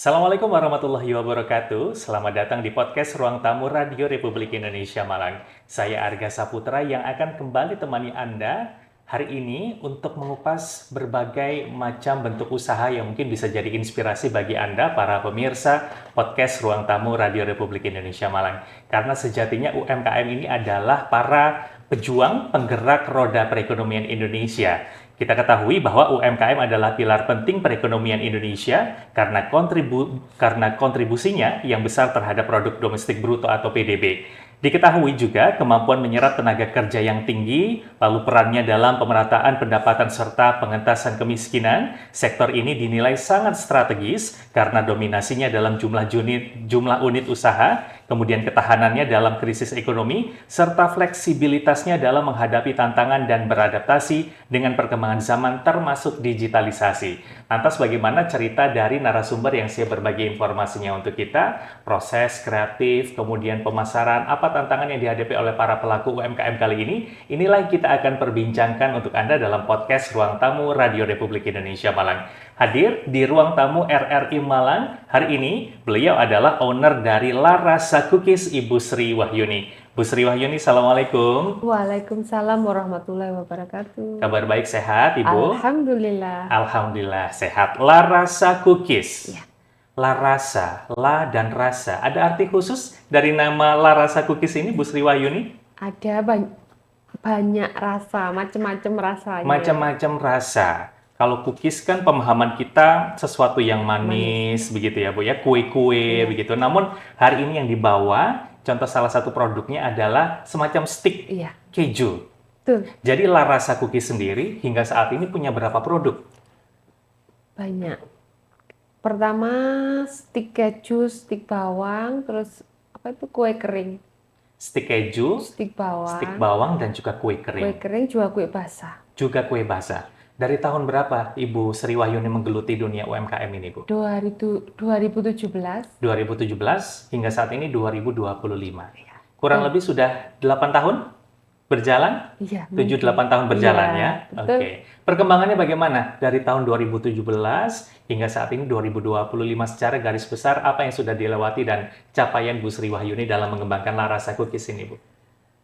Assalamualaikum warahmatullahi wabarakatuh. Selamat datang di podcast Ruang Tamu Radio Republik Indonesia Malang. Saya Arga Saputra yang akan kembali temani Anda hari ini untuk mengupas berbagai macam bentuk usaha yang mungkin bisa jadi inspirasi bagi Anda, para pemirsa podcast Ruang Tamu Radio Republik Indonesia Malang. Karena sejatinya UMKM ini adalah para pejuang penggerak roda perekonomian Indonesia. Kita ketahui bahwa UMKM adalah pilar penting perekonomian Indonesia karena kontribusinya yang besar terhadap produk domestik bruto atau PDB. Diketahui juga kemampuan menyerap tenaga kerja yang tinggi, lalu perannya dalam pemerataan pendapatan serta pengentasan kemiskinan. Sektor ini dinilai sangat strategis karena dominasinya dalam jumlah unit usaha, kemudian ketahanannya dalam krisis ekonomi, serta fleksibilitasnya dalam menghadapi tantangan dan beradaptasi dengan perkembangan zaman termasuk digitalisasi. Lantas bagaimana cerita dari narasumber yang siap berbagi informasinya untuk kita, proses kreatif, kemudian pemasaran, apa tantangan yang dihadapi oleh para pelaku UMKM kali ini? Inilah yang kita akan perbincangkan untuk Anda dalam podcast Ruang Tamu Radio Republik Indonesia Malang. Hadir di Ruang Tamu RRI Malang, hari ini beliau adalah owner dari Larasa Cookies, Ibu Sri Wahyuni. Bu Sri Wahyuni, Assalamualaikum. Waalaikumsalam warahmatullahi wabarakatuh. Kabar baik, sehat Ibu? Alhamdulillah. Alhamdulillah, sehat. Larasa Cookies. Ya. Larasa, la dan rasa. Ada arti khusus dari nama Larasa Cookies ini, Bu Sri Wahyuni? Ada banyak rasa, macam-macam rasanya. Macam-macam rasa. Kalau cookies kan pemahaman kita sesuatu yang manis, begitu ya Bu ya, kue-kue begitu. Namun hari ini yang dibawa, contoh salah satu produknya adalah semacam stick keju. Tuh. Jadi Larasa Cookies sendiri hingga saat ini punya berapa produk? Banyak. Pertama stick keju, stick bawang, terus apa itu kue kering. Stick keju, stick bawang dan juga kue kering. Kue kering juga kue basah. Juga kue basah. Dari tahun berapa Ibu Sri Wahyuni menggeluti dunia UMKM ini, Bu? 2017. 2017 hingga saat ini 2025. Kurang lebih sudah 8 tahun berjalan? Iya. 7-8 tahun berjalan ya? Betul. Oke. Perkembangannya bagaimana? Dari tahun 2017 hingga saat ini 2025 secara garis besar apa yang sudah dilewati dan capaian Bu Sri Wahyuni dalam mengembangkan Larasa Cookies ini, Bu?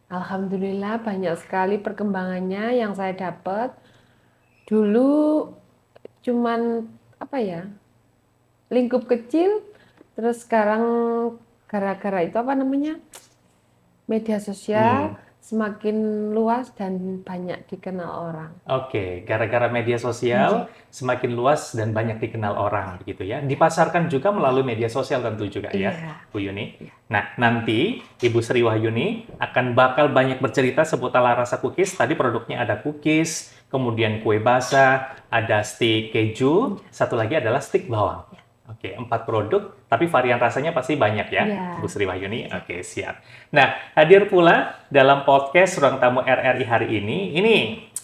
Alhamdulillah banyak sekali perkembangannya yang saya dapat. Dulu cuman lingkup kecil, terus sekarang gara-gara itu media sosial semakin luas dan banyak dikenal orang. Oke, gara-gara media sosial semakin luas dan banyak dikenal orang, begitu ya. Dipasarkan juga melalui media sosial tentu juga ya, Bu Yuni. Nah, nanti Ibu Sri Wahyuni bakal banyak bercerita seputar Larasa Cookies. Tadi produknya ada cookies, kemudian kue basah, ada stick keju, satu lagi adalah stick bawang. Oke, 4 produk, tapi varian rasanya pasti banyak ya, Bu Sri Wahyuni. Oke, siap. Nah, hadir pula dalam podcast Ruang Tamu RRI hari ini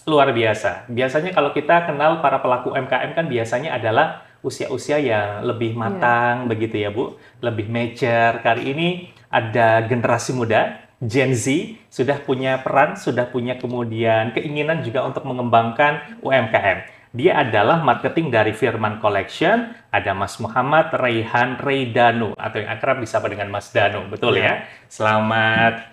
luar biasa. Biasanya kalau kita kenal para pelaku UMKM kan biasanya adalah usia-usia yang lebih matang, begitu ya Bu, lebih mature. Kali ini ada generasi muda, Gen Z, sudah punya peran, sudah punya kemudian keinginan juga untuk mengembangkan UMKM. Dia adalah marketing dari Firman Collection, ada Mas Muhammad Raihan Reidanu, atau yang akrab disapa dengan Mas Danu, betul ya? Selamat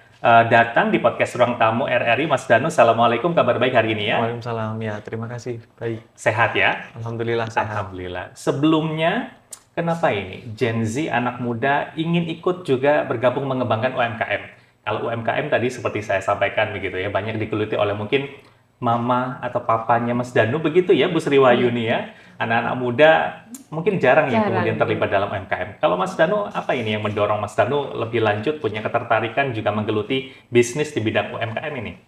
datang di podcast Ruang Tamu RRI, Mas Danu. Assalamualaikum, kabar baik hari ini ya? Waalaikumsalam, ya terima kasih, baik. Sehat ya? Alhamdulillah sehat. Alhamdulillah. Sebelumnya, kenapa ini Gen Z, anak muda, ingin ikut juga bergabung mengembangkan UMKM? Kalau UMKM tadi seperti saya sampaikan begitu ya, banyak digeluti oleh mungkin mama atau papanya Mas Danu begitu ya, Bu Sri Wahyuni ya. Anak-anak muda mungkin jarang yang kemudian terlibat dalam UMKM. Kalau Mas Danu, apa ini yang mendorong Mas Danu lebih lanjut punya ketertarikan juga menggeluti bisnis di bidang UMKM ini?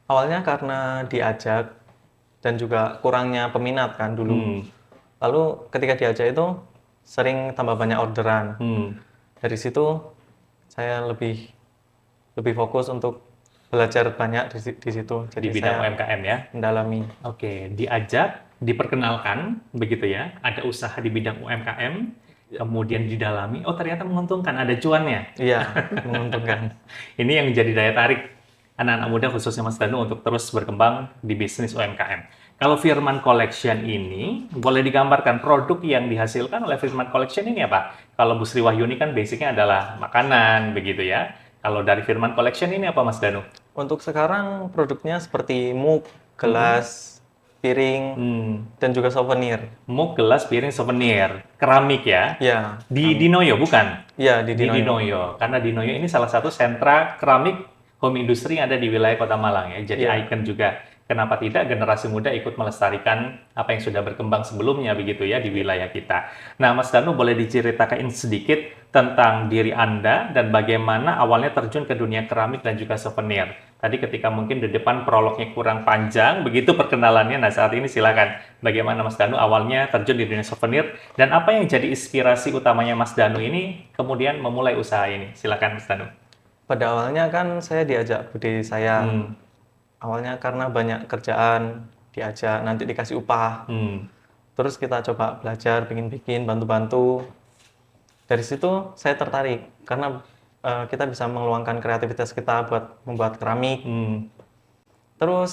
Awalnya karena diajak dan juga kurangnya peminat kan dulu. Lalu ketika diajak itu sering tambah banyak orderan. Dari situ saya lebih fokus untuk belajar banyak di situ. Jadi di bidang saya UMKM ya? mendalami. Oke, diajak, diperkenalkan, begitu ya. Ada usaha di bidang UMKM, kemudian didalami, oh ternyata menguntungkan, ada cuannya. Iya, menguntungkan. Ini yang menjadi daya tarik anak-anak muda khususnya Mas Danu untuk terus berkembang di bisnis UMKM. Kalau Firman Collection ini, boleh digambarkan produk yang dihasilkan oleh Firman Collection ini apa? Kalau Bu Sri Wahyuni kan basicnya adalah makanan, begitu ya. Kalau dari Firman Collection ini apa, Mas Danu? Untuk sekarang produknya seperti mug, Hmm. gelas, piring, Hmm. dan juga souvenir. Mug, gelas, piring, souvenir, keramik ya. Ya, Di Dinoyo bukan? ya di Di Dinoyo. Dinoyo. Karena Dinoyo ini salah satu sentra keramik home industry yang ada di wilayah Kota Malang ya. Jadi Iya. ikon juga. Kenapa tidak generasi muda ikut melestarikan apa yang sudah berkembang sebelumnya begitu ya di wilayah kita. Nah, Mas Danu boleh diceritakan sedikit tentang diri Anda dan bagaimana awalnya terjun ke dunia keramik dan juga souvenir. Tadi ketika mungkin di depan prolognya kurang panjang, begitu perkenalannya. Nah, saat ini silakan. Bagaimana Mas Danu awalnya terjun di dunia souvenir dan apa yang jadi inspirasi utamanya Mas Danu ini kemudian memulai usaha ini? Silakan Mas Danu. Pada awalnya kan saya diajak bude saya. Awalnya karena banyak kerjaan, diajak nanti dikasih upah. Terus kita coba belajar, bikin-bikin, bantu-bantu. Dari situ saya tertarik karena kita bisa meluangkan kreativitas kita buat membuat keramik. Terus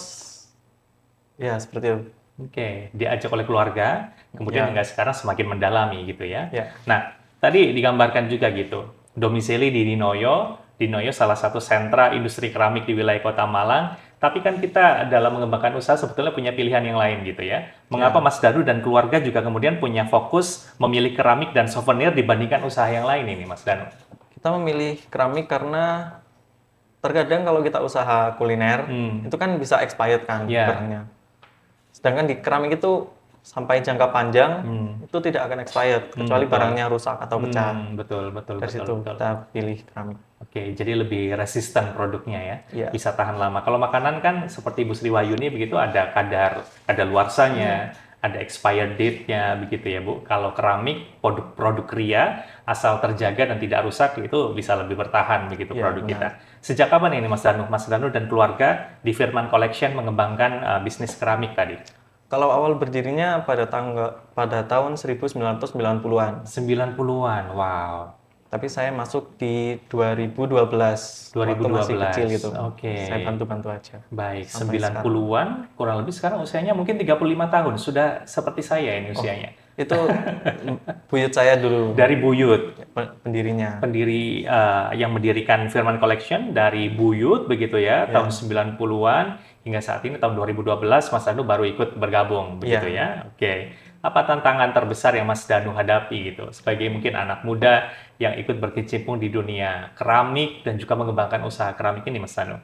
ya seperti itu. Oke, diajak oleh keluarga, kemudian Ya. hingga sekarang semakin mendalami gitu ya. Ya. Nah, tadi digambarkan juga gitu, domisili di Dinoyo, Dinoyo salah satu sentra industri keramik di wilayah Kota Malang, tapi kan kita dalam mengembangkan usaha sebetulnya punya pilihan yang lain gitu ya. Mengapa Mas Danu dan keluarga juga kemudian punya fokus memilih keramik dan souvenir dibandingkan usaha yang lain ini, Mas Danu? Kita memilih keramik karena terkadang kalau kita usaha kuliner, itu kan bisa expired kan barangnya. Sedangkan di keramik itu sampai jangka panjang itu tidak akan expired kecuali barangnya rusak atau pecah. Betul. Dari situ kita pilih keramik. Oke, jadi lebih resisten produknya ya, Iya. bisa tahan lama. Kalau makanan kan seperti Bu Sri Wahyuni begitu ada kadaluarsanya, ada expired date-nya begitu ya Bu. Kalau keramik produk kria asal terjaga dan tidak rusak itu bisa lebih bertahan begitu Iya, produk benar. kita. Sejak kapan ini Mas Danu dan keluarga di Firman Collection mengembangkan bisnis keramik tadi? Kalau awal berdirinya pada tahun 1990-an. 90-an, wow. Tapi saya masuk di 2012, waktu masih kecil gitu. Oke. Saya bantu-bantu aja. Baik, Sampai 90-an, kurang lebih sekarang usianya mungkin 35 tahun. Sudah seperti saya ini usianya. Itu buyut saya dulu, Dari Buyut, pendirinya. pendiri yang mendirikan Firman Collection dari Buyut begitu ya, tahun 90-an hingga saat ini tahun 2012 Mas Danu baru ikut bergabung begitu ya. Oke. Apa tantangan terbesar yang Mas Danu hadapi gitu sebagai mungkin anak muda yang ikut berkecimpung di dunia keramik dan juga mengembangkan usaha keramik ini, Mas Danu?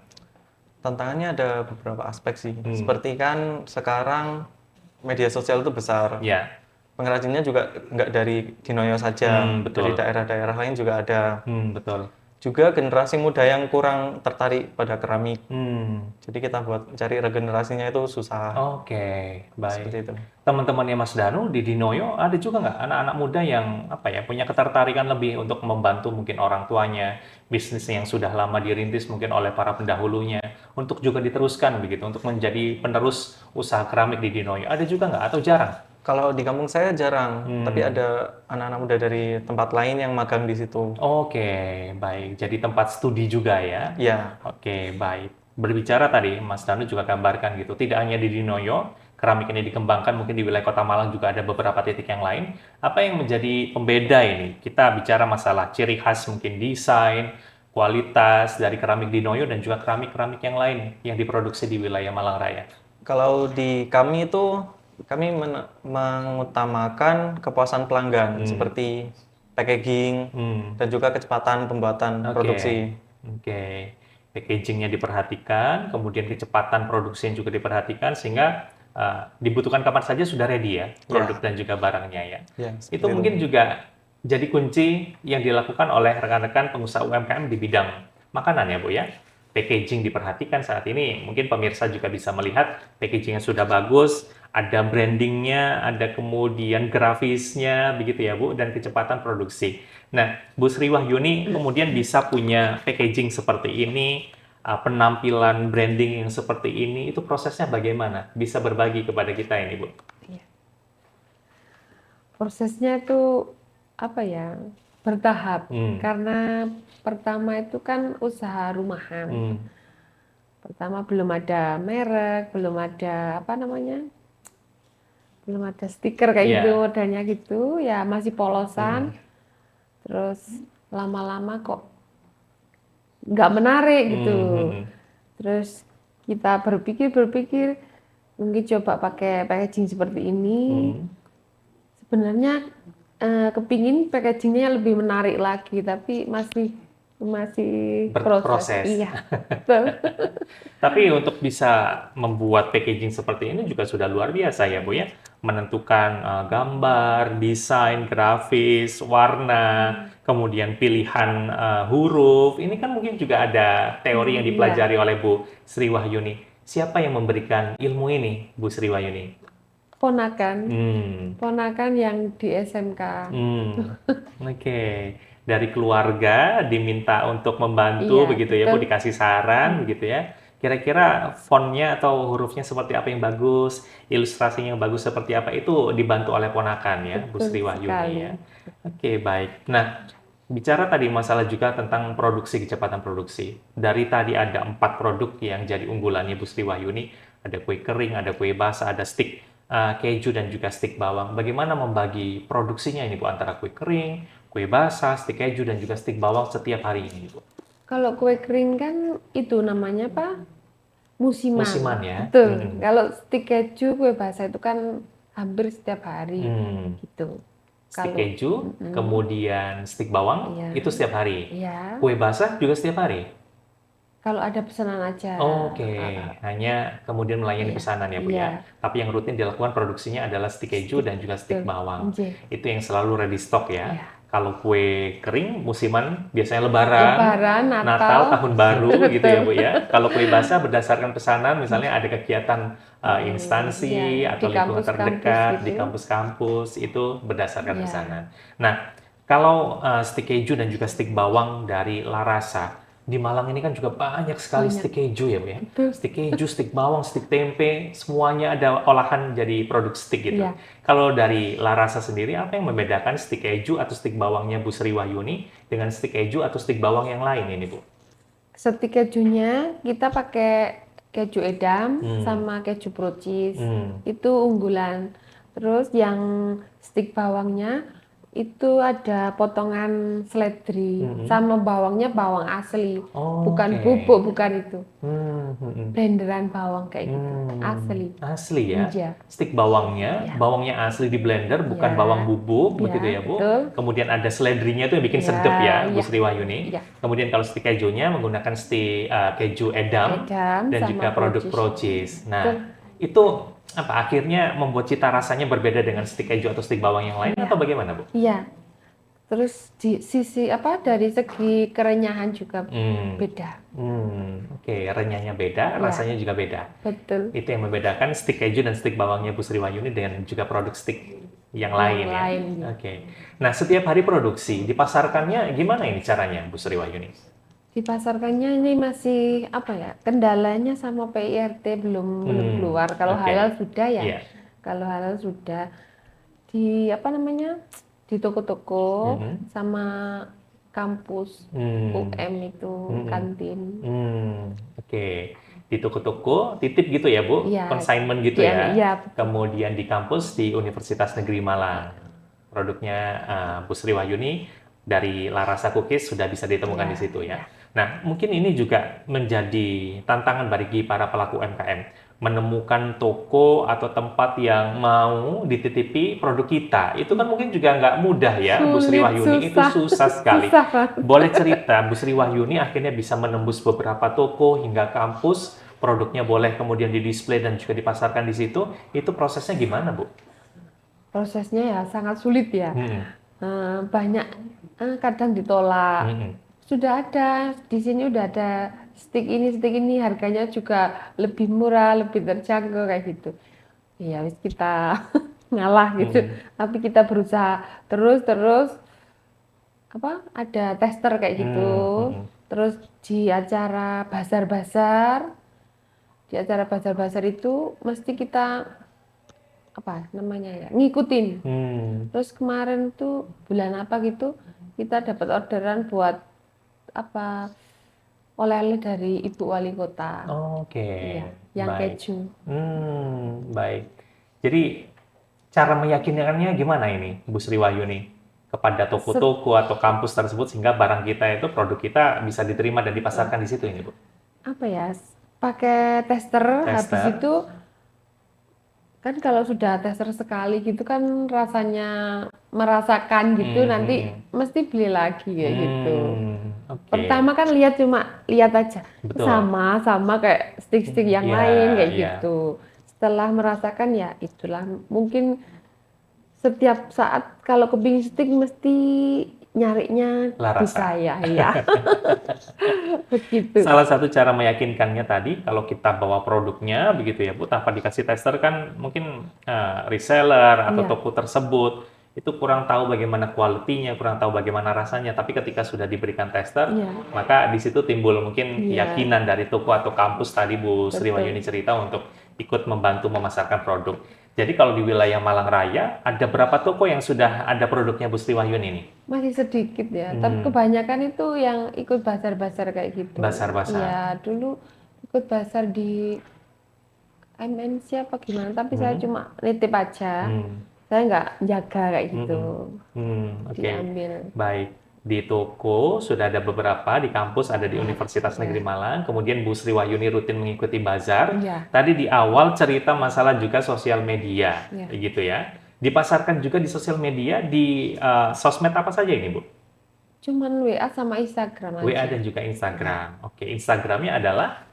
Tantangannya ada beberapa aspek sih. Seperti kan sekarang media sosial itu besar. Ya. Pengrajinnya juga nggak dari Dinoyo saja, betul. dari daerah-daerah lain juga ada. Betul. Juga generasi muda yang kurang tertarik pada keramik. Jadi kita buat cari regenerasinya itu susah. Oke, baik. Seperti itu. Teman-temannya Mas Danu di Dinoyo ada juga nggak anak-anak muda yang punya ketertarikan lebih untuk membantu mungkin orang tuanya, bisnis yang sudah lama dirintis mungkin oleh para pendahulunya, untuk juga diteruskan begitu, untuk menjadi penerus usaha keramik di Dinoyo. Ada juga nggak atau jarang? Kalau di kampung saya jarang, tapi ada anak-anak muda dari tempat lain yang magang di situ. Oke, baik. Jadi tempat studi juga ya? Iya. Oke, baik. Berbicara tadi, Mas Danu juga gambarkan gitu, tidak hanya di Dinoyo, keramik ini dikembangkan mungkin di wilayah Kota Malang juga ada beberapa titik yang lain. Apa yang menjadi pembeda ini? Kita bicara masalah ciri khas mungkin desain, kualitas dari keramik Dinoyo dan juga keramik-keramik yang lain yang diproduksi di wilayah Malang Raya. Kalau di kami itu, kami mengutamakan kepuasan pelanggan seperti packaging dan juga kecepatan pembuatan produksi. Oke. Packagingnya diperhatikan, kemudian kecepatan produksinya juga diperhatikan sehingga dibutuhkan kapan saja sudah ready ya produk dan juga barangnya ya. Itu mungkin juga jadi kunci yang dilakukan oleh rekan-rekan pengusaha UMKM di bidang makanan ya Bu ya. Packaging diperhatikan saat ini, mungkin pemirsa juga bisa melihat packagingnya sudah bagus, ada brandingnya, ada kemudian grafisnya, begitu ya Bu, dan kecepatan produksi. Nah, Bu Sri Wahyuni kemudian bisa punya packaging seperti ini, penampilan branding yang seperti ini, itu prosesnya bagaimana? Bisa berbagi kepada kita ini Bu? Prosesnya itu apa ya? Bertahap, karena pertama itu kan usaha rumahan. Pertama belum ada merek, belum ada belum ada stiker kayak Iya. gitu modelnya gitu ya, masih polosan. Terus lama-lama kok nggak menarik gitu. Terus kita berpikir mungkin coba pakai packaging seperti ini. Sebenarnya kepingin packagingnya lebih menarik lagi, tapi masih proses. Berproses. Iya, betul. Tapi untuk bisa membuat packaging seperti ini juga sudah luar biasa ya, Bu ya. Menentukan gambar, desain, grafis, warna, kemudian pilihan huruf. Ini kan mungkin juga ada teori yang Iya. dipelajari oleh Bu Sri Wahyuni. Siapa yang memberikan ilmu ini, Bu Sri Wahyuni? Ponakan yang di SMK. Oke. Dari keluarga diminta untuk membantu Iya, begitu ya, Bu, betul. dikasih saran begitu ya. Kira-kira fontnya atau hurufnya seperti apa yang bagus, ilustrasinya yang bagus seperti apa, itu dibantu oleh ponakan ya, Bu Sri Betul Wahyuni sekali. ya. Oke, baik. Nah, bicara tadi masalah juga tentang produksi, kecepatan produksi. Dari tadi ada 4 produk yang jadi unggulannya Bu Sri Wahyuni. Ada kue kering, ada kue basah, ada stik keju, dan juga stik bawang. Bagaimana membagi produksinya ini, Bu, antara kue kering, kue basah, stik keju, dan juga stik bawang setiap hari ini, Bu? Kalau kue kering kan itu namanya apa? Musiman. Musiman ya? Betul. Kalau stik keju, kue basah itu kan hampir setiap hari gitu. Stik Kalau keju, kemudian stik bawang, Iya. itu setiap hari. ya, Kue basah juga setiap hari. kalau ada pesanan aja. Oke, hanya kemudian melayani Iya. pesanan ya, Bu Iya. ya. Tapi yang rutin dilakukan produksinya adalah stik keju dan juga stik Betul. bawang. Nggih. Itu yang selalu ready stock ya. Iya. Kalau kue kering musiman biasanya Lebaran, Lebaran, Natal. Tahun baru gitu ya, Betul. Bu ya. Kalau kue basah berdasarkan pesanan, misalnya ada kegiatan instansi Iya, atau di lingkungan kampus-kampus terdekat di gitu. kampus-kampus, itu berdasarkan Iya. pesanan. Nah, kalau stik keju dan juga stik bawang dari Larasa, di Malang ini kan juga banyak sekali Banyak. stik keju ya, Bu ya. Betul. Stik keju, stik bawang, stik tempe, semuanya ada olahan jadi produk stik gitu. Iya. Kalau dari Larasa sendiri, apa yang membedakan stik keju atau stik bawangnya Bu Sri Wahyuni dengan stik keju atau stik bawang yang lain ini, Bu? Stik kejunya kita pakai keju edam sama keju pro cheese. Itu unggulan. Terus yang stik bawangnya itu ada potongan seledri sama bawangnya bawang asli. Bukan bubuk, bukan itu. Blenderan bawang kayak gitu. Asli. Asli ya? Iya. Stik bawangnya, bawangnya asli di blender, bukan Iya. bawang bubuk, Iya, begitu ya, Bu? betul. Kemudian ada seledrinya itu yang bikin Iya, sedep ya, Bu iya. Sri Wahyuni. Iya. Kemudian kalau stik kejunya menggunakan stik keju edam dan sama juga produk pro cheese. Nah, Betul. itu apa akhirnya membuat cita rasanya berbeda dengan stik keju atau stik bawang yang lain atau bagaimana, Bu? Iya. Terus di sisi dari segi kerenyahan juga beda. Oke, renyahnya beda, rasanya juga beda. Betul. Itu yang membedakan stik keju dan stik bawangnya Bu Sri Wahyuni dengan juga produk stik yang lain ya. Oke. Nah, setiap hari produksi, dipasarkannya gimana ini caranya, Bu Sri Wahyuni? Dipasarkannya ini masih kendalanya sama PIRT belum keluar. Kalau halal sudah ya. Iya. Kalau halal sudah di di toko-toko sama kampus UM itu kantin. Oke. Di toko-toko titip gitu ya, Bu? Iya. Consignment gitu ya? Iya. Kemudian di kampus di Universitas Negeri Malang. Produknya Bu Sri Wahyuni dari Larasa Cookies sudah bisa ditemukan di situ ya. Nah, mungkin ini juga menjadi tantangan bagi para pelaku UMKM, menemukan toko atau tempat yang mau dititipi produk kita. Itu kan mungkin juga nggak mudah ya, Bu Sri Wahyuni. Itu susah sekali. Boleh cerita, Bu Sri Wahyuni akhirnya bisa menembus beberapa toko hingga kampus, produknya boleh kemudian didisplay dan juga dipasarkan di situ. Itu prosesnya gimana, Bu? Prosesnya ya sangat sulit ya. Banyak kadang ditolak. Sudah ada di sini, udah ada stik ini harganya juga lebih murah, lebih terjangkau kayak gitu. Ya wis kita ngalah gitu. Tapi kita berusaha terus ada tester kayak gitu. Terus di acara bazar-bazar itu mesti kita ngikutin. Terus kemarin tuh bulan apa gitu kita dapat orderan buat oleh-oleh dari Ibu Wali Kota. Oke. Iya, yang baik. keju. Baik. Jadi cara meyakinkannya gimana ini, Bu Sri Wahyuni? Kepada toko-toko atau kampus tersebut sehingga barang kita itu, produk kita bisa diterima dan dipasarkan di situ ini, Bu? Apa ya? Pakai tester, habis itu kan kalau sudah tester sekali gitu kan rasanya merasakan gitu, nanti mesti beli lagi kayak gitu. Pertama kan lihat aja. Betul. Sama kayak stick-stick yang lain kayak gitu. Setelah merasakan ya itulah, mungkin setiap saat kalau kepingin stick mesti nyarinya di saya ya. Begitu. Salah satu cara meyakinkannya tadi kalau kita bawa produknya begitu ya Bu, tanpa dikasih tester kan mungkin reseller atau toko tersebut itu kurang tahu bagaimana kualitinya, kurang tahu bagaimana rasanya. Tapi ketika sudah diberikan tester, maka di situ timbul mungkin keyakinan dari toko atau kampus tadi Bu Sri Wahyuni cerita untuk ikut membantu memasarkan produk. Jadi kalau di wilayah Malang Raya, ada berapa toko yang sudah ada produknya Bu Sri Wahyuni ini? Masih sedikit ya, tapi kebanyakan itu yang ikut bazar-bazar kayak gitu. Bazar-bazar? Ya, dulu ikut bazar di MNC apa gimana, tapi saya cuma nitip aja. Saya nggak jaga kayak gitu. Diambil. Baik. Di toko sudah ada beberapa, di kampus ada di Universitas Negeri Malang, kemudian Bu Sri Wahyuni rutin mengikuti bazar. Tadi di awal cerita masalah juga sosial media, gitu ya. Dipasarkan juga di sosial media, di sosmed apa saja ini, Bu? Cuman WA sama Instagram aja. WA dan juga Instagram. Oke, Instagramnya adalah?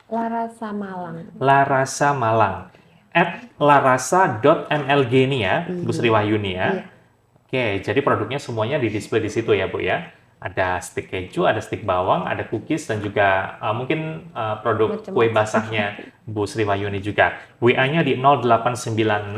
Larasa Malang. Larasa Malang. @larasa.mlg ini ya, Bu Sri Wahyuni ya. Oke, jadi produknya semuanya di display di situ ya, Bu ya. Ada stik keju, ada stik bawang, ada cookies, dan juga mungkin produk kue basahnya Bu Sri Wahyuni juga. WA-nya di 0896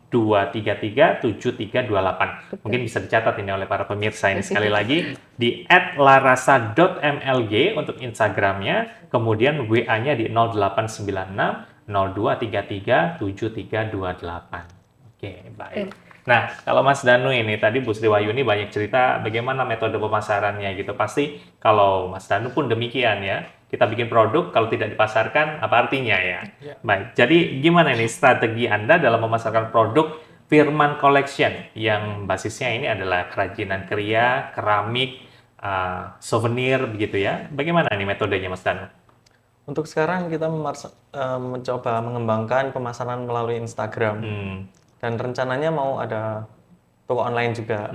0233 7328. Mungkin bisa dicatat ini oleh para pemirsa ini sekali lagi di @larasa.mlg untuk Instagramnya, kemudian WA-nya di 0896 0233 7328. Oke, baik. Nah, kalau Mas Danu ini, tadi Bu Sri Wahyuni banyak cerita bagaimana metode pemasarannya gitu. Pasti kalau Mas Danu pun demikian ya. Kita bikin produk, kalau tidak dipasarkan, apa artinya ya? Baik, jadi gimana nih strategi Anda dalam memasarkan produk Firman Collection yang basisnya ini adalah kerajinan kriya, keramik, souvenir begitu ya. Bagaimana nih metodenya Mas Danu? Untuk sekarang kita mencoba mengembangkan pemasaran melalui Instagram. Dan rencananya mau ada toko online juga.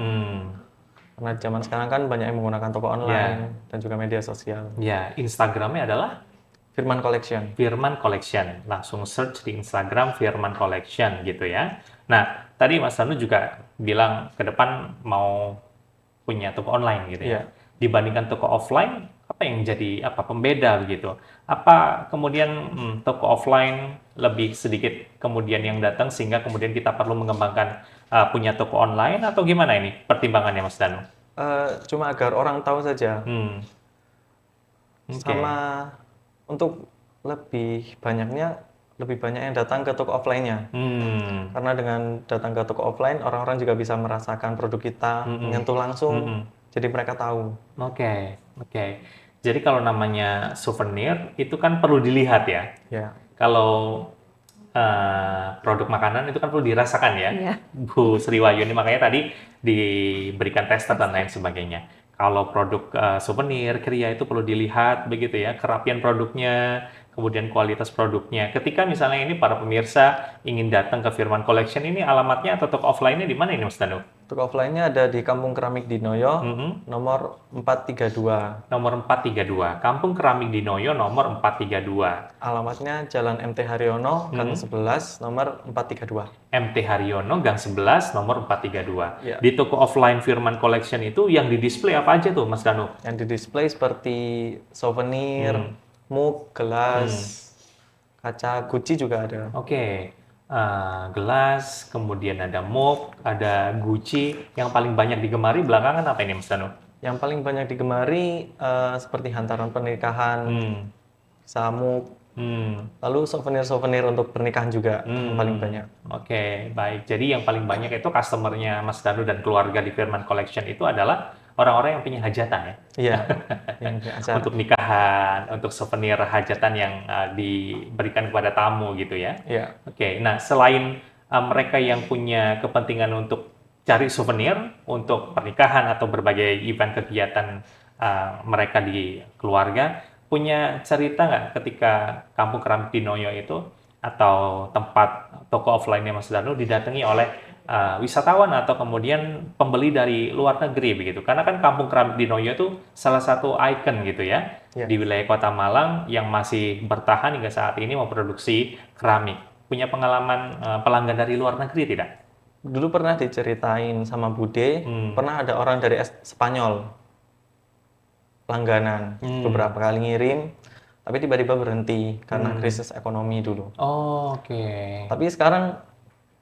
Karena zaman sekarang kan banyak yang menggunakan toko online dan juga media sosial. Ya, Instagramnya adalah? Firman Collection. Firman Collection. Langsung search di Instagram Firman Collection gitu ya. Nah, tadi Mas Danu juga bilang ke depan mau punya toko online gitu ya. Dibandingkan toko offline, apa yang jadi pembeda begitu? Apa kemudian toko offline lebih sedikit kemudian yang datang sehingga kemudian kita perlu mengembangkan punya toko online atau gimana ini pertimbangannya Mas Danu? Cuma agar orang tahu saja. Sama untuk lebih banyak yang datang ke toko offline-nya. Karena dengan datang ke toko offline, orang-orang juga bisa merasakan produk kita, menyentuh langsung, jadi mereka tahu. Oke. Jadi kalau namanya souvenir itu kan perlu dilihat ya. Kalau produk makanan itu kan perlu dirasakan ya, Bu Sri Wahyuni, makanya tadi diberikan tester dan lain sebagainya. Kalau produk souvenir, kriya itu perlu dilihat begitu ya, kerapian produknya, kemudian kualitas produknya. Ketika misalnya ini para pemirsa ingin datang ke Firman Collection, ini alamatnya atau toko offline-nya di mana ini Mas Danu? Toko offline-nya ada di Kampung Keramik Dinoyo, nomor 432. Nomor 432, Kampung Keramik Dinoyo, nomor 432. Alamatnya Jalan MT Haryono, Gang 11, nomor 432. MT Haryono, Gang 11, nomor 432. Di toko offline Firman Collection itu yang di-display apa aja tuh, Mas Danu? Yang di-display seperti souvenir, mug, gelas, kaca, guci juga ada. Gelas, kemudian ada mug, ada guci. Yang paling banyak digemari belakangan apa ini, Mas Danu? Yang paling banyak digemari seperti hantaran pernikahan, samuk, lalu souvenir-souvenir untuk pernikahan juga yang paling banyak. Baik. Jadi yang paling banyak itu customernya Mas Danu dan keluarga di Firman Collection itu adalah orang-orang yang punya hajatan ya? Iya. Untuk nikahan, untuk souvenir hajatan yang diberikan kepada tamu gitu ya? Iya. Nah selain mereka yang punya kepentingan untuk cari souvenir untuk pernikahan atau berbagai event kegiatan mereka di keluarga, punya cerita nggak ketika Kampung Keramik di Noyo itu atau tempat toko offline-nya Mas Danu didatangi oleh wisatawan atau kemudian pembeli dari luar negeri begitu. Karena kan Kampung Keramik di Noyo itu salah satu ikon gitu ya di wilayah Kota Malang yang masih bertahan hingga saat ini memproduksi keramik. Punya pengalaman pelanggan dari luar negeri tidak? Dulu pernah diceritain sama Bude, pernah ada orang dari Spanyol langganan beberapa kali ngirim, tapi tiba-tiba berhenti karena krisis ekonomi dulu. Oke. Tapi sekarang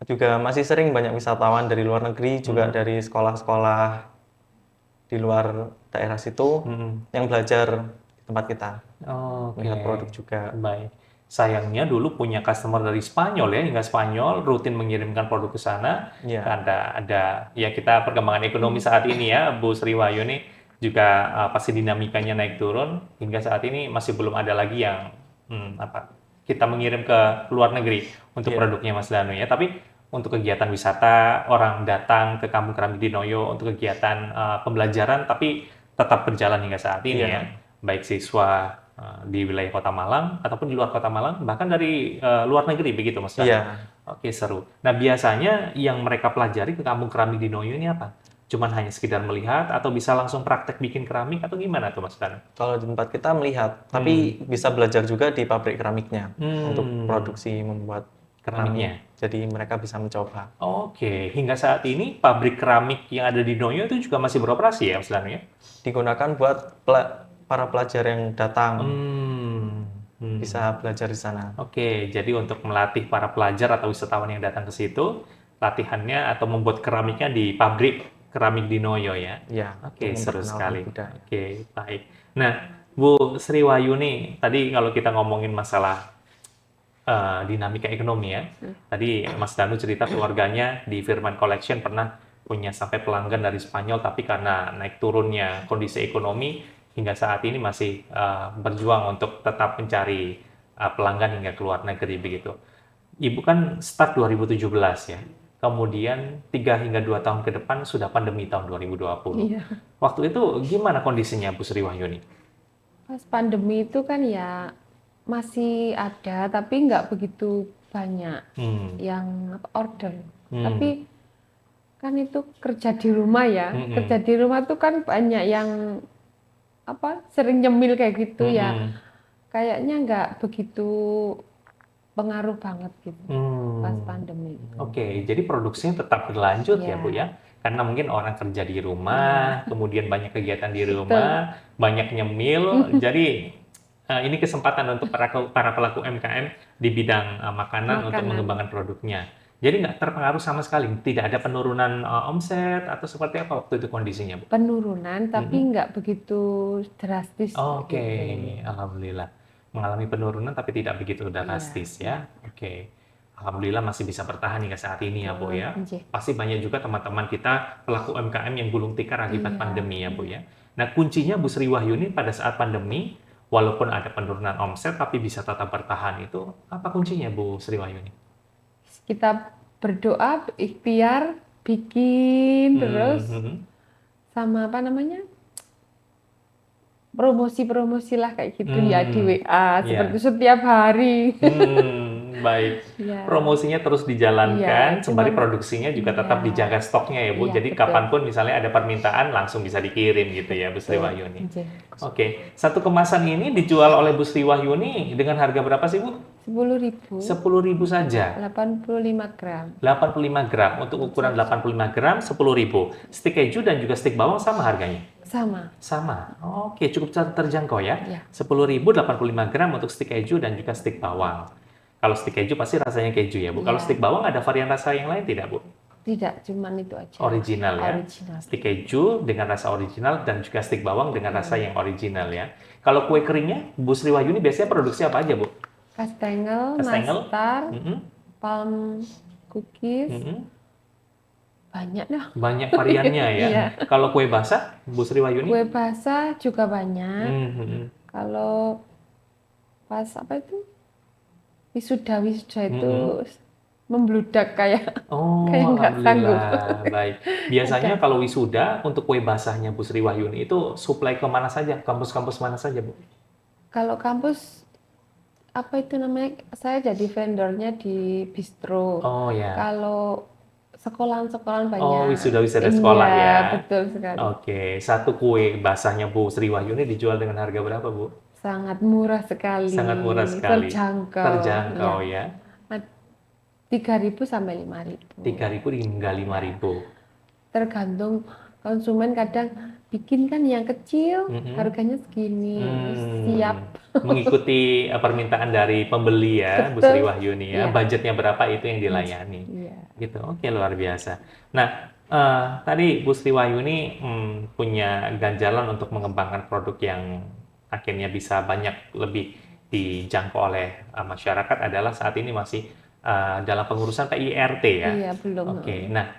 juga masih sering banyak wisatawan dari luar negeri, juga dari sekolah-sekolah di luar daerah situ yang belajar di tempat kita. Melihat produk juga. Baik. Sayangnya dulu punya customer dari Spanyol ya, hingga Spanyol rutin mengirimkan produk ke sana. Ada ya kita perkembangan ekonomi saat ini ya, Bu Sri Wahyuni juga pasti dinamikanya naik turun hingga saat ini masih belum ada lagi yang kita mengirim ke luar negeri untuk produknya Mas Danu ya. Tapi untuk kegiatan wisata, orang datang ke Kampung Keramik di Noyo untuk kegiatan pembelajaran, tapi tetap berjalan hingga saat ini ya. Baik siswa di wilayah Kota Malang ataupun di luar Kota Malang, bahkan dari luar negeri begitu Mas Danu. Oke, seru. Nah biasanya yang mereka pelajari ke Kampung Keramik di Noyo ini apa? Cuman hanya sekedar melihat atau bisa langsung praktek bikin keramik atau gimana tuh Mas Danu? Kalau di tempat kita melihat, tapi bisa belajar juga di pabrik keramiknya untuk produksi membuat keramiknya. Jadi mereka bisa mencoba. Oke, hingga saat ini pabrik keramik yang ada di Noyo itu juga masih beroperasi ya Mas Danu ya? Digunakan buat para pelajar yang datang. Bisa belajar di sana. Oke, jadi untuk melatih para pelajar atau wisatawan yang datang ke situ, latihannya atau membuat keramiknya di pabrik keramik di Noyo ya? Iya. Oke, seru sekali. Oke, baik. Nah, Bu Sri Wahyuni, tadi kalau kita ngomongin masalah dinamika ekonomi ya, tadi Mas Danu cerita keluarganya di Firman Collection pernah punya sampai pelanggan dari Spanyol, tapi karena naik turunnya kondisi ekonomi, hingga saat ini masih berjuang untuk tetap mencari pelanggan hingga ke luar negeri begitu. Ibu kan start 2017 ya. Kemudian 3 hingga 2 tahun ke depan sudah pandemi tahun 2020. Waktu itu gimana kondisinya Bu Sri Wahyuni? Pas pandemi itu kan ya masih ada, tapi nggak begitu banyak yang order. Tapi kan itu kerja di rumah ya. Kerja di rumah tuh kan banyak yang sering nyemil kayak gitu ya. Kayaknya nggak begitu pengaruh banget gitu pas pandemi. Oke, jadi produksinya tetap berlanjut ya Bu ya? Karena mungkin orang kerja di rumah, kemudian banyak kegiatan di rumah, banyak nyemil, jadi ini kesempatan untuk para pelaku UMKM di bidang makanan untuk mengembangkan produknya. Jadi nggak terpengaruh sama sekali, tidak ada penurunan omset atau seperti apa waktu itu kondisinya Bu? Penurunan, tapi nggak begitu drastis. Oke, alhamdulillah. Mengalami penurunan tapi tidak begitu drastis ya. Oke. Alhamdulillah masih bisa bertahan hingga saat ini ya Bu ya. Pasti banyak juga teman-teman kita pelaku UMKM yang gulung tikar akibat pandemi ya Bu ya. Nah kuncinya Bu Sri Wahyuni pada saat pandemi, walaupun ada penurunan omset tapi bisa tetap bertahan itu apa kuncinya Bu Sri Wahyuni? Kita berdoa, ikhtiar, bikin terus sama promosi-promosi lah kayak gitu ya di WA seperti setiap hari. Baik, promosinya terus dijalankan, sembari produksinya juga tetap dijaga stoknya ya Bu. Jadi kapanpun misalnya ada permintaan langsung bisa dikirim gitu ya Bu Sri Wahyuni. Oke, satu kemasan ini dijual oleh Bu Sri Wahyuni dengan harga berapa sih Bu? 10.000. 10.000 saja. 85 gram. 85 gram untuk ukuran 85 gram 10.000. Stik keju dan juga stik bawang sama harganya. Sama. Oke, cukup terjangkau ya. 10.000 85 gram untuk stik keju dan juga stik bawang. Kalau stik keju pasti rasanya keju ya Bu. Kalau stik bawang ada varian rasa yang lain tidak Bu? Tidak, cuman itu aja. Original ya. Stik keju dengan rasa original dan juga stik bawang dengan rasa yang original ya. Kalau kue keringnya Bu Sri Wahyuni biasanya produksi apa aja Bu? Kastengel, nastar, palm cookies. Banyak dah. Banyak variannya ya. Kalau kue basah, Bu Sri Wahyuni? Kue basah juga banyak. Kalau pas wisuda itu membludak kayak Oh, kayak nggak sanggup. alhamdulillah. Baik. Biasanya kalau wisuda untuk kue basahnya Bu Sri Wahyuni itu supply ke mana saja? Kampus-kampus mana saja, Bu? Kalau kampus apa itu namanya? Saya jadi vendornya di bistro. Oh ya. Kalau sekolahan-sekolahan Oh, banyak. wisuda-wisuda sekolah Iya, ya. betul sekali. Oke, satu kue basahnya Bu Sri Wahyuni dijual dengan harga berapa, Bu? Sangat murah Sangat sekali, murah sekali. terjangkau. Terjangkau Ya, ya. 3.000 sampai 5.000. 3.000 hingga 5.000. Tergantung konsumen, kadang bikin kan yang kecil harganya segini, siap. Mengikuti permintaan dari pembeli ya, Bu Sri Betul. Wahyuni ya. Iya. Budgetnya berapa itu yang dilayani. Iya. Gitu. Oke, luar biasa. Nah, tadi Bu Sri Wahyuni punya ganjalan untuk mengembangkan produk yang akhirnya bisa banyak lebih dijangkau oleh masyarakat adalah saat ini masih dalam pengurusan PIRT ya. Iya, belum. Oke, nah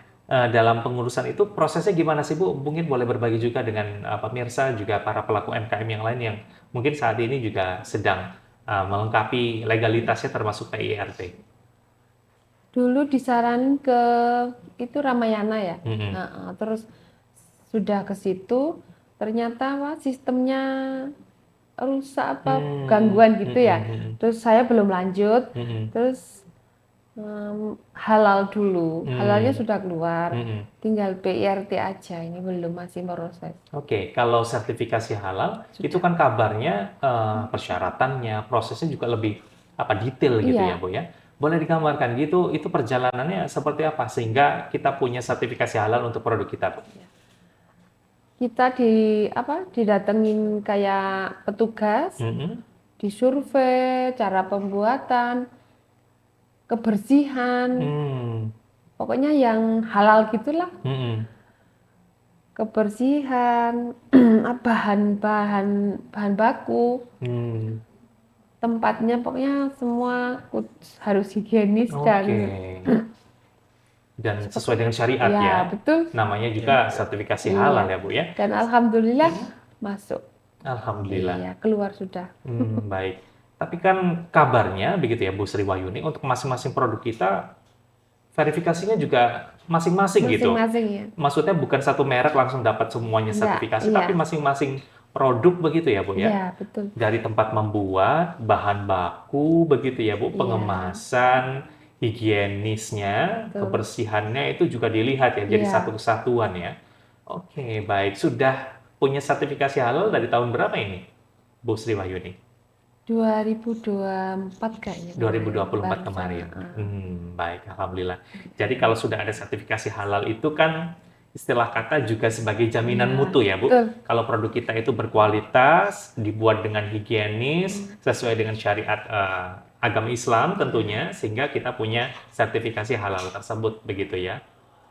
dalam pengurusan itu prosesnya gimana sih Bu? Mungkin boleh berbagi juga dengan pemirsa juga para pelaku UMKM yang lain yang mungkin saat ini juga sedang melengkapi legalitasnya termasuk PIRT. Dulu disaranin ke itu Ramayana ya. Mm-mm. Terus sudah ke situ, ternyata wah, sistemnya rusak apa gangguan gitu ya. Terus saya belum lanjut. Terus halal dulu, halalnya sudah keluar, tinggal PIRT aja, ini belum, masih proses. Oke, kalau sertifikasi halal itu kan kabarnya persyaratannya, prosesnya juga lebih detail gitu Iya. ya, Bu ya. Boleh digambarkan gitu, itu perjalanannya seperti apa sehingga kita punya sertifikasi halal untuk produk kita, Bu? Kita didatengin kayak petugas, disurvei cara pembuatan, kebersihan, pokoknya yang halal gitulah. Kebersihan, bahan baku, tempatnya, pokoknya semua harus higienis dan sesuai dengan syariat ya. ya. Betul. Namanya juga sertifikasi halal ya, Bu ya. Dan alhamdulillah masuk. Alhamdulillah. Iya, keluar sudah. Baik. Tapi kan kabarnya begitu ya Bu Sri Wahyuni, untuk masing-masing produk kita verifikasinya juga masing-masing gitu. Masing-masing ya. Maksudnya bukan satu merek langsung dapat semuanya sertifikasi, tapi masing-masing produk begitu ya Bu ya. Iya, betul. Dari tempat membuat, bahan baku begitu ya Bu, pengemasan, higienisnya, kebersihannya itu juga dilihat ya, jadi satu kesatuan ya. Oke, baik. Sudah punya sertifikasi halal dari tahun berapa ini, Bu Sri Wahyuni? 2024 kayaknya. 2024 kemarin. Baik, alhamdulillah. Jadi kalau sudah ada sertifikasi halal itu kan istilah kata juga sebagai jaminan mutu ya, Bu. Betul. Kalau produk kita itu berkualitas, dibuat dengan higienis, sesuai dengan syariat agama Islam tentunya, sehingga kita punya sertifikasi halal tersebut begitu ya.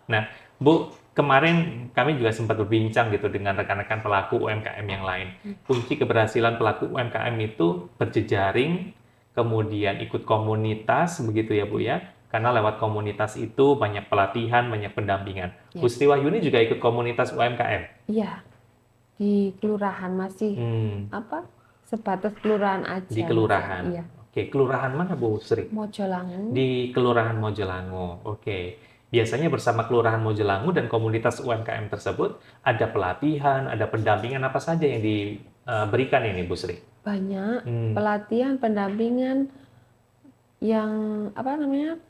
Nah, Bu, kemarin kami juga sempat berbincang gitu dengan rekan-rekan pelaku UMKM yang lain. Kunci keberhasilan pelaku UMKM itu berjejaring, kemudian ikut komunitas begitu ya Bu ya. Karena lewat komunitas itu banyak pelatihan, banyak pendampingan. Bu Sri Wahyuni juga ikut komunitas UMKM? Iya, di kelurahan masih sebatas kelurahan aja. Di kelurahan? Iya. Oke, kelurahan mana Bu Sri? Mojolangu. Di Kelurahan Mojolangu, oke. Biasanya bersama Kelurahan Mojolangu dan komunitas UMKM tersebut ada pelatihan, ada pendampingan apa saja yang diberikan ini Bu Sri? Banyak pelatihan, pendampingan yang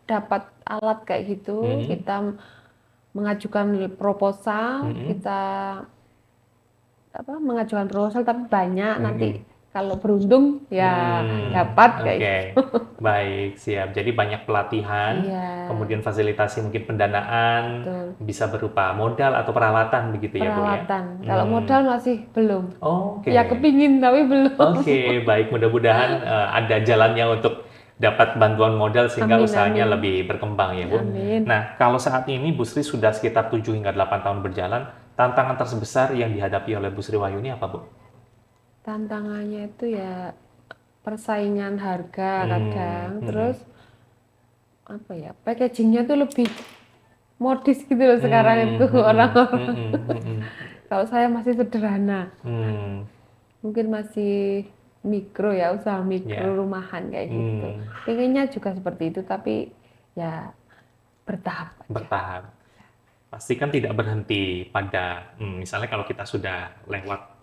dapat alat kayak gitu. Kita mengajukan proposal, kita mengajukan proposal tapi banyak nanti. Kalau beruntung ya dapat kayak gitu. Baik, siap. Jadi banyak pelatihan, kemudian fasilitasi mungkin pendanaan, bisa berupa modal atau peralatan begitu ya Bu ya? Peralatan. Kalau modal masih belum. Oke. Ya kepingin tapi belum. Oke, baik. Mudah-mudahan ada jalannya untuk dapat bantuan modal sehingga usahanya lebih berkembang ya Bu. Amin. Nah, kalau saat ini Bu Sri sudah sekitar 7 hingga 8 tahun berjalan, tantangan terbesar yang dihadapi oleh Bu Sri Wahyuni apa Bu? Tantangannya itu ya persaingan harga kadang, terus packagingnya tuh lebih modis gitu loh sekarang itu orang-orang. Kalau saya masih sederhana, mungkin masih mikro ya, usaha mikro rumahan kayak gitu. Pengennya juga seperti itu, tapi ya bertahap aja. Bertahap. Pastikan tidak berhenti pada misalnya kalau kita sudah lewat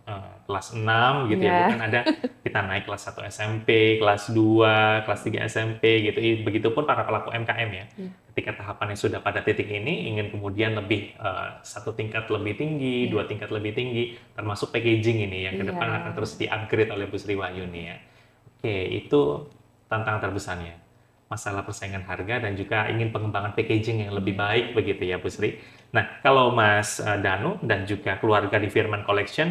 kelas 6 gitu ya, bukan ada kita naik kelas 1 SMP, kelas 2, kelas 3 SMP gitu. Begitupun para pelaku MKM ya. Ketika tahapannya sudah pada titik ini, ingin kemudian lebih satu tingkat lebih tinggi, dua tingkat lebih tinggi, termasuk packaging ini yang ke depan akan terus di-upgrade oleh Bu Sri Wahyuni ya. Oke, itu tantangan terbesarnya. Masalah persaingan harga dan juga ingin pengembangan packaging yang lebih baik begitu ya Bu Sri. Nah, kalau Mas Danu dan juga keluarga di Firman Collection,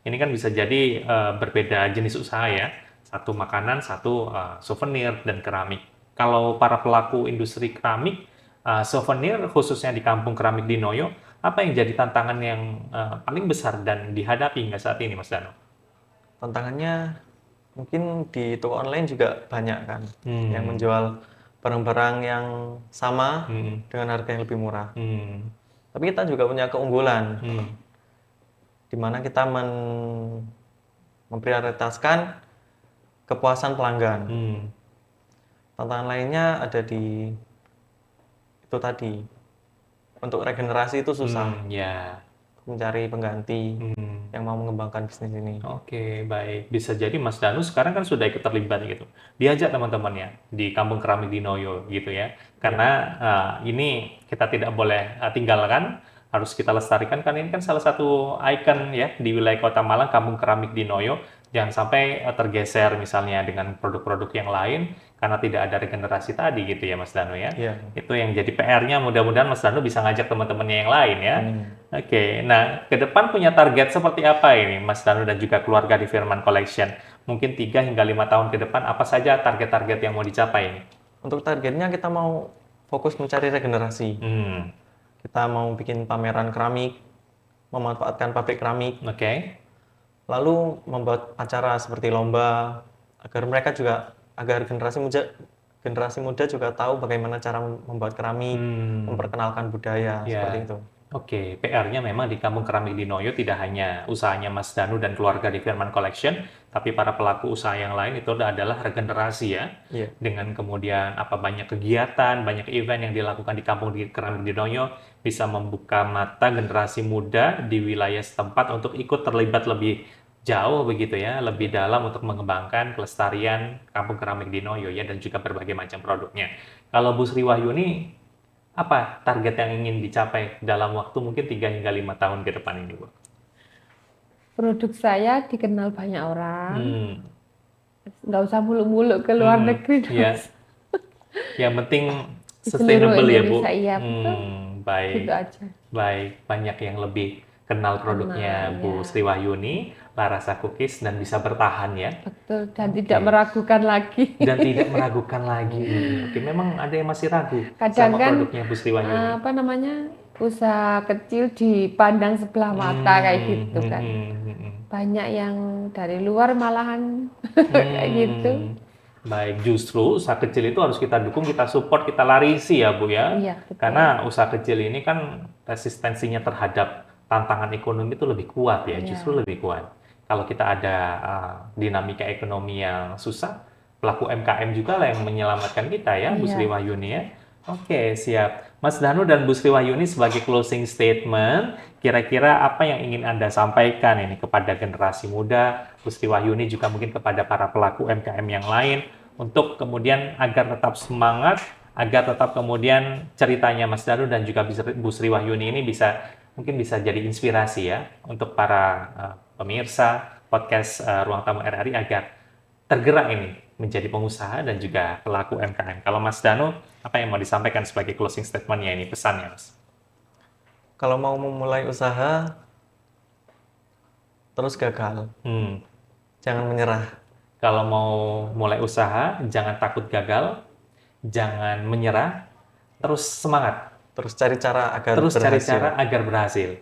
ini kan bisa jadi berbeda jenis usaha ya. Satu makanan, satu souvenir dan keramik. Kalau para pelaku industri keramik, souvenir khususnya di Kampung Keramik di Noyo, apa yang jadi tantangan yang paling besar dan dihadapi hingga saat ini Mas Danu? Tantangannya mungkin di toko online juga banyak kan, yang menjual barang-barang yang sama dengan harga yang lebih murah. Tapi kita juga punya keunggulan, di mana kita memprioritaskan kepuasan pelanggan. Tantangan lainnya ada di itu tadi, untuk regenerasi itu susah. Mencari pengganti yang mau mengembangkan bisnis ini. Oke, baik. Bisa jadi Mas Danu sekarang kan sudah ikut terlibat gitu. Diajak teman-temannya di Kampung Keramik di Noyo gitu ya. Karena ini kita tidak boleh tinggalkan, harus kita lestarikan karena ini kan salah satu ikon ya di wilayah Kota Malang, Kampung Keramik di Noyo. Jangan sampai tergeser misalnya dengan produk-produk yang lain karena tidak ada regenerasi tadi gitu ya Mas Danu ya. Itu yang jadi PR-nya, mudah-mudahan Mas Danu bisa ngajak teman-temannya yang lain ya. Oke, nah ke depan punya target seperti apa ini Mas Danu dan juga keluarga di Firman Collection? Mungkin 3 hingga 5 tahun ke depan apa saja target-target yang mau dicapai ini? Untuk targetnya kita mau fokus mencari regenerasi. Kita mau bikin pameran keramik, memanfaatkan pabrik keramik. Lalu membuat acara seperti lomba agar generasi muda juga tahu bagaimana cara membuat keramik, memperkenalkan budaya seperti itu. Oke, PR-nya memang di Kampung Keramik di Noyo tidak hanya usahanya Mas Danu dan keluarga di Firman Collection, tapi para pelaku usaha yang lain itu adalah regenerasi ya. Dengan kemudian banyak kegiatan, banyak event yang dilakukan di Kampung Keramik di Noyo bisa membuka mata generasi muda di wilayah setempat untuk ikut terlibat lebih jauh begitu ya, lebih dalam untuk mengembangkan kelestarian Kampung Keramik di Noyo ya dan juga berbagai macam produknya. Kalau Bu Sri Wahyuni, apa target yang ingin dicapai dalam waktu mungkin 3 hingga 5 tahun ke depan ini, Bu? Produk saya dikenal banyak orang. Nggak usah muluk-muluk ke luar negeri. Yang penting sustainable ya, Bu? Iya, betul. Baik. Gitu aja. Baik, banyak yang lebih kenal produknya Bu Sri Wahyuni, Larasa Cookies, dan bisa bertahan ya. Betul, dan tidak meragukan lagi. Dan tidak meragukan lagi. Oke, memang ada yang masih ragu kadang sama produknya Bu Sri Wahyuni. Usaha kecil dipandang sebelah mata kayak gitu kan. Banyak yang dari luar malahan kayak gitu. Baik, justru usaha kecil itu harus kita dukung, kita support, kita larisi ya Bu ya. Iya, betul. Karena usaha kecil ini kan resistensinya terhadap tantangan ekonomi itu lebih kuat ya, justru lebih kuat. Kalau kita ada dinamika ekonomi yang susah, pelaku MKM juga lah yang menyelamatkan kita ya, Bu Sri Wahyuni ya. Oke, siap. Mas Danu dan Bu Sri Wahyuni sebagai closing statement, kira-kira apa yang ingin Anda sampaikan ini kepada generasi muda, Bu Sri Wahyuni juga mungkin kepada para pelaku MKM yang lain, untuk kemudian agar tetap semangat, agar tetap kemudian ceritanya Mas Danu dan juga Bu Sri Wahyuni ini mungkin bisa jadi inspirasi ya untuk para pemirsa podcast Ruang Tamu RRI agar tergerak ini menjadi pengusaha dan juga pelaku MKM. Kalau Mas Danu, apa yang mau disampaikan sebagai closing statement-nya ini, pesannya Mas? Kalau mau memulai usaha, terus gagal. Jangan menyerah. Kalau mau mulai usaha, jangan takut gagal, jangan menyerah, terus semangat. Terus cari cara agar berhasil.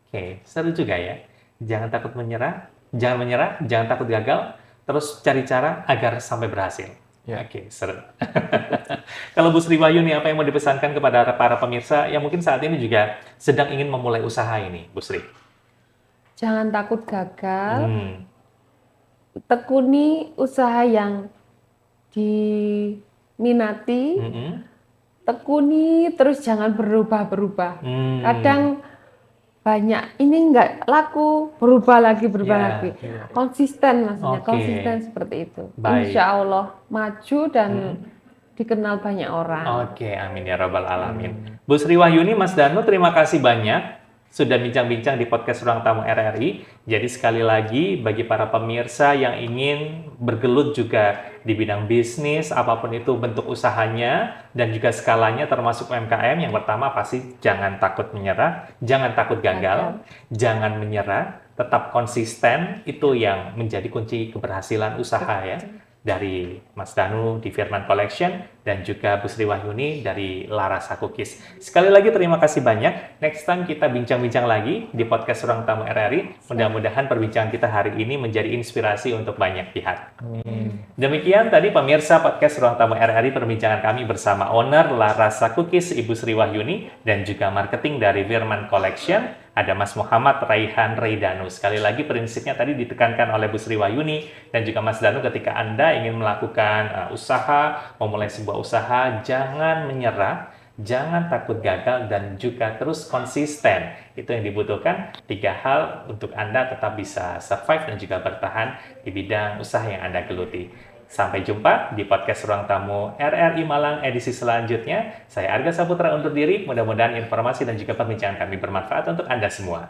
Oke, seru juga ya. Jangan takut menyerah, jangan takut gagal, terus cari cara agar sampai berhasil. Oke, seru. Kalau Bu Sri Wahyuni, apa yang mau dipesankan kepada para pemirsa yang mungkin saat ini juga sedang ingin memulai usaha ini, Bu Sri? Jangan takut gagal, tekuni usaha yang diminati, tekuni terus, jangan berubah-berubah. Kadang banyak ini nggak laku, berubah lagi. Konsisten maksudnya, konsisten seperti itu. Baik. Insya Allah maju dan dikenal banyak orang. Oke, amin ya rabbal alamin. Bu Sri Wahyuni, Mas Danu, terima kasih banyak sudah bincang-bincang di podcast Ruang Tamu RRI. Jadi sekali lagi bagi para pemirsa yang ingin bergelut juga di bidang bisnis, apapun itu bentuk usahanya dan juga skalanya termasuk UMKM, yang pertama pasti jangan takut menyerah, jangan takut gagal, jangan menyerah, tetap konsisten, itu yang menjadi kunci keberhasilan usaha ya. Dari Mas Danu di Firman Collection dan juga Bu Sri Wahyuni dari Larasa Cookies. Sekali lagi terima kasih banyak. Next time kita bincang-bincang lagi di podcast Ruang Tamu RRI. Mudah-mudahan perbincangan kita hari ini menjadi inspirasi untuk banyak pihak. Demikian tadi pemirsa podcast Ruang Tamu RRI, perbincangan kami bersama owner Larasa Cookies Ibu Sri Wahyuni dan juga marketing dari Firman Collection. Ada Mas Muhammad Raihan Reidanu. Sekali lagi prinsipnya tadi ditekankan oleh Bu Sri Wahyuni dan juga Mas Danu, ketika Anda ingin melakukan usaha, memulai sebuah usaha, jangan menyerah, jangan takut gagal, dan juga terus konsisten. Itu yang dibutuhkan, 3 hal untuk Anda tetap bisa survive dan juga bertahan di bidang usaha yang Anda geluti. Sampai jumpa di podcast Ruang Tamu RRI Malang edisi selanjutnya. Saya Arga Saputra undur diri. Mudah-mudahan informasi dan juga perbincangan kami bermanfaat untuk Anda semua.